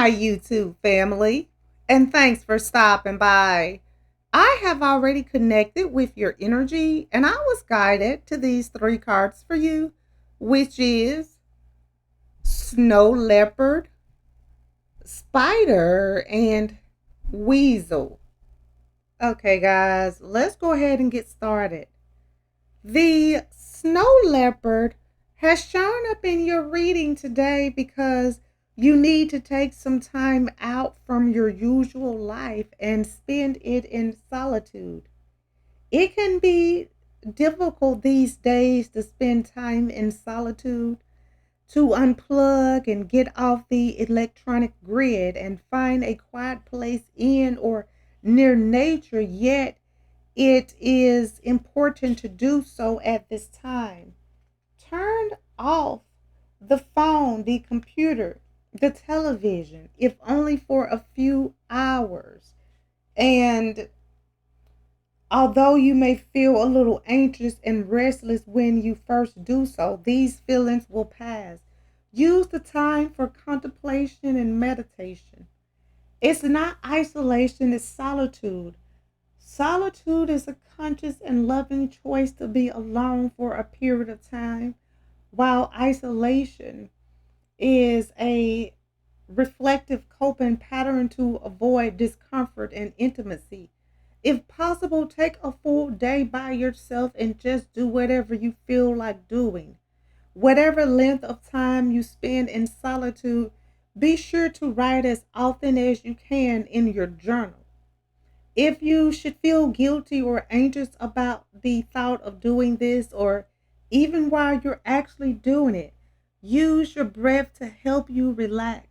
my YouTube family, and thanks for stopping by. I have already connected with your energy, and I was guided to these three cards for you, which is Snow Leopard, Spider, and Weasel. Okay, guys, let's go ahead and get started. The Snow Leopard has shown up in your reading today because you need to take some time out from your usual life and spend it in solitude. It can be difficult these days to spend time in solitude, to unplug and get off the electronic grid and find a quiet place in or near nature, yet it is important to do so at this time. Turn off the phone, the computer, the television, if only for a few hours. And although you may feel a little anxious and restless when you first do so, these feelings will pass. Use the time for contemplation and meditation. It's not isolation, it's solitude. Solitude is a conscious and loving choice to be alone for a period of time, while isolation is a reflective coping pattern to avoid discomfort and intimacy. If possible, take a full day by yourself and just do whatever you feel like doing. Whatever length of time you spend in solitude, be sure to write as often as you can in your journal. If you should feel guilty or anxious about the thought of doing this, or even while you're actually doing it, use your breath to help you relax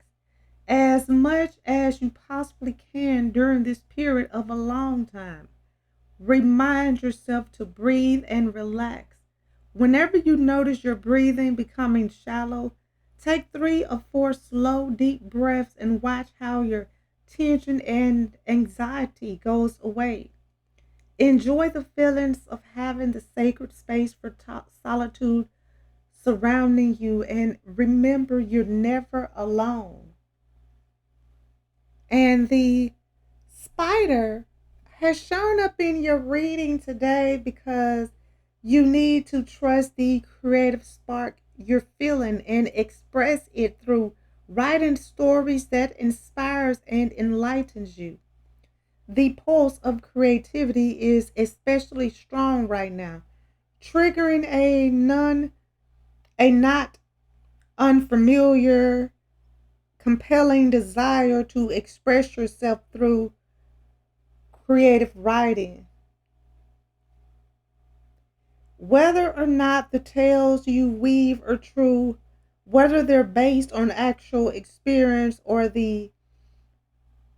as much as you possibly can during this period of a long time. Remind yourself to breathe and relax. Whenever you notice your breathing becoming shallow, take 3 or 4 slow, deep breaths and watch how your tension and anxiety goes away. Enjoy the feelings of having the sacred space for solitude surrounding you, and remember you're never alone. And the spider has shown up in your reading today because you need to trust the creative spark you're feeling and express it through writing stories that inspires and enlightens you. The pulse of creativity is especially strong right now, triggering a not unfamiliar, compelling desire to express yourself through creative writing. Whether or not the tales you weave are true, whether they're based on actual experience or the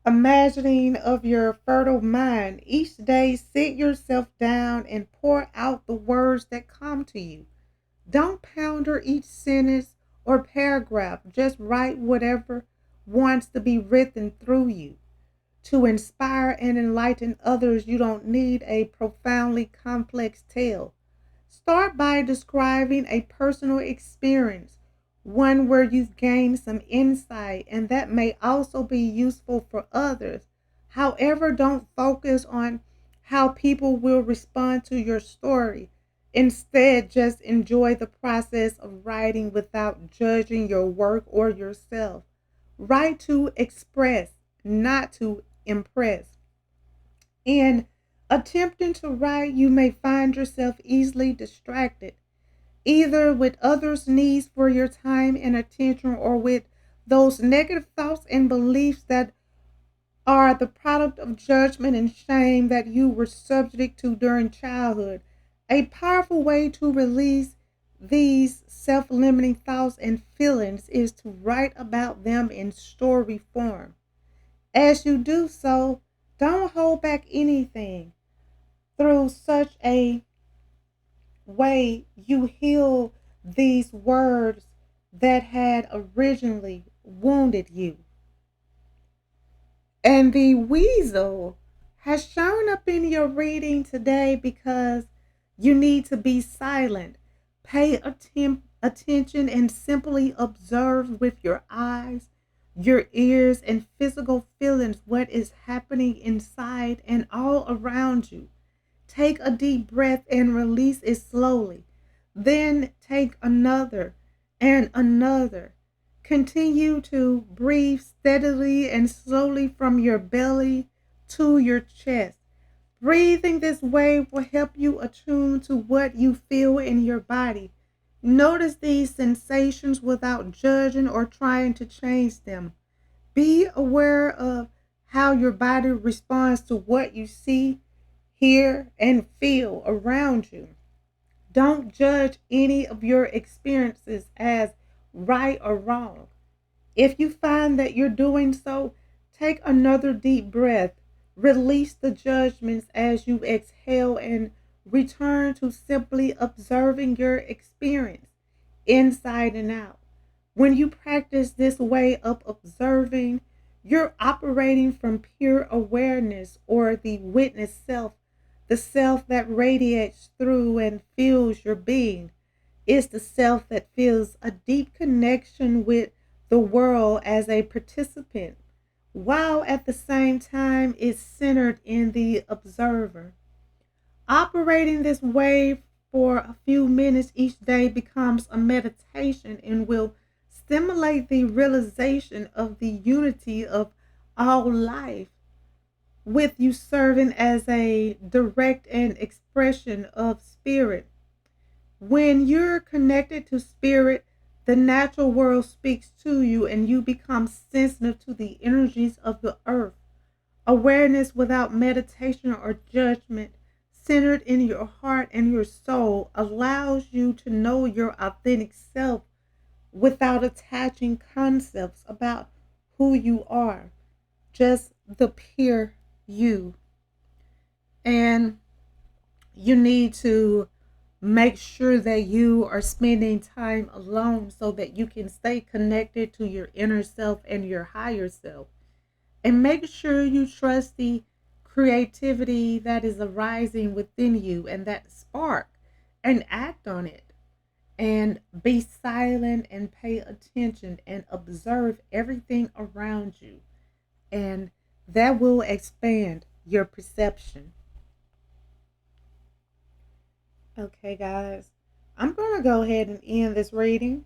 imagining of your fertile mind, each day sit yourself down and pour out the words that come to you. Don't ponder each sentence or paragraph, just write whatever wants to be written through you. To inspire and enlighten others, you don't need a profoundly complex tale. Start by describing a personal experience, one where you've gained some insight, and that may also be useful for others. However, don't focus on how people will respond to your story. Instead, just enjoy the process of writing without judging your work or yourself. Write to express, not to impress. In attempting to write, you may find yourself easily distracted, either with others' needs for your time and attention or with those negative thoughts and beliefs that are the product of judgment and shame that you were subject to during childhood. A powerful way to release these self limiting thoughts and feelings is to write about them in story form. As you do so, don't hold back anything. Through such a way, you heal these words that had originally wounded you. And the weasel has shown up in your reading today because you need to be silent. Pay attention and simply observe with your eyes. your ears and physical feelings, what is happening inside and all around you. Take a deep breath and release it slowly. Then take another and another. Continue to breathe steadily and slowly from your belly to your chest. Breathing this way will help you attune to what you feel in your body. Notice these sensations without judging or trying to change them. Be aware of how your body responds to what you see, hear, and feel around you. Don't judge any of your experiences as right or wrong. If you find that you're doing so, take another deep breath. Release the judgments as you exhale and return to simply observing your experience inside and out. When you practice this way of observing, you're operating from pure awareness or the witness self, the self that radiates through and fills your being. It's the self that feels a deep connection with the world as a participant, while at the same time it's centered in the observer. Operating this way for a few minutes each day becomes a meditation and will stimulate the realization of the unity of all life, with you serving as a direct and expression of spirit. When you're connected to spirit, the natural world speaks to you and you become sensitive to the energies of the earth. Awareness without meditation or judgment, centered in your heart and your soul, allows you to know your authentic self without attaching concepts about who you are, just the pure you. And you need to make sure that you are spending time alone so that you can stay connected to your inner self and your higher self. And make sure you trust the creativity that is arising within you and that spark and act on it. And be silent and pay attention and observe everything around you. And that will expand your perception. Okay, guys, I'm going to go ahead and end this reading.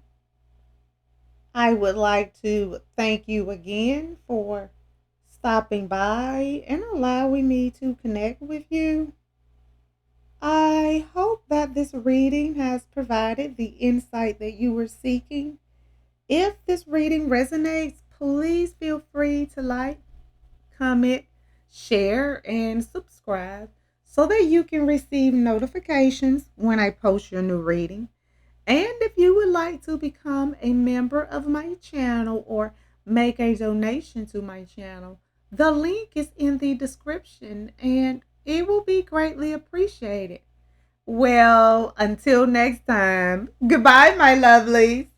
I would like to thank you again for stopping by and allowing me to connect with you. I hope that this reading has provided the insight that you were seeking. If this reading resonates, please feel free to like, comment, share, and subscribe so that you can receive notifications when I post your new reading. And if you would like to become a member of my channel or make a donation to my channel, the link is in the description and it will be greatly appreciated. Well, until next time, goodbye, my lovelies.